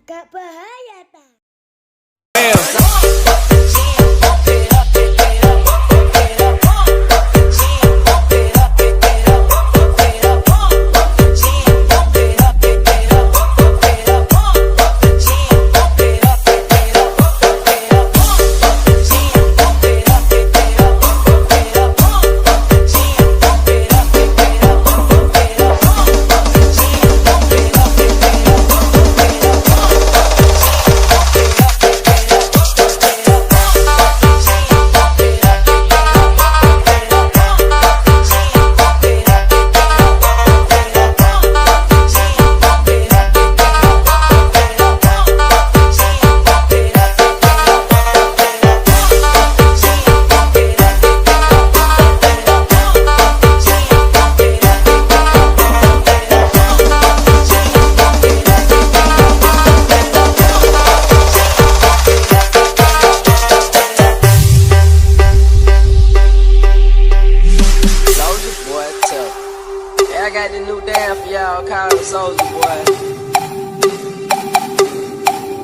Agak bahaya tak? I got the new dance for y'all called Soldier Boy.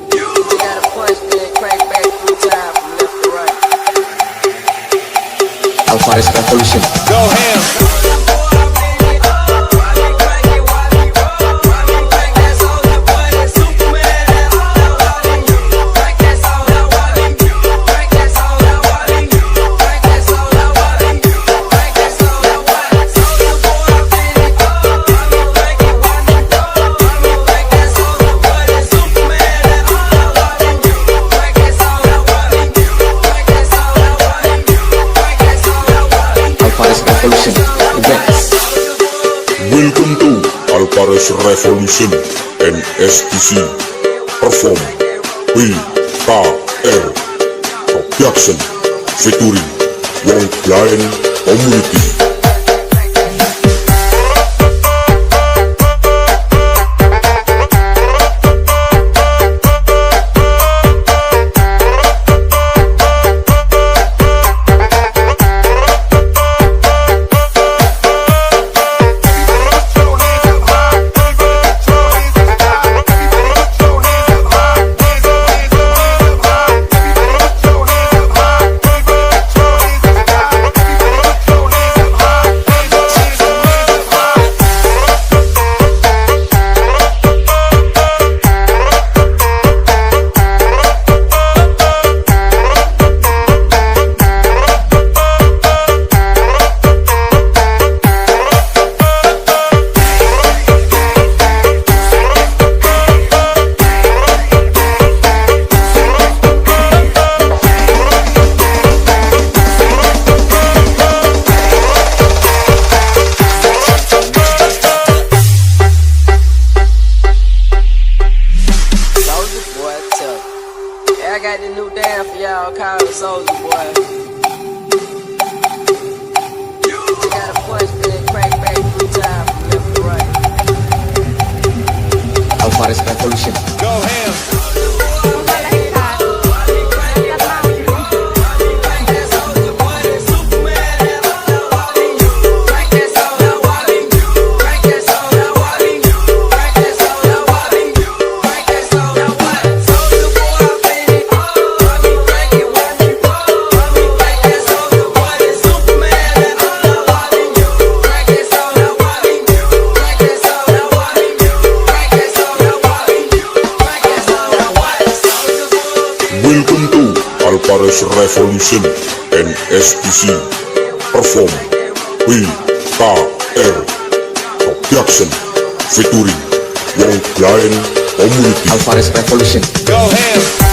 You gotta punch, then crank back 3 times from left to right. Alvarez Revolution. Go ham. Welcome to Alvarez Revolution and STC perform BKR Production featuring Wong Blind Community. I got the new dance for y'all called Soldier Boy. You gotta punch, then crank back 3 times from left to right. Alvarez Revolution. Go ham. Welcome to Alvarez Revolution and STC perform BKR Production featuring Wong Blind Community. Alvarez Revolution. Go ham.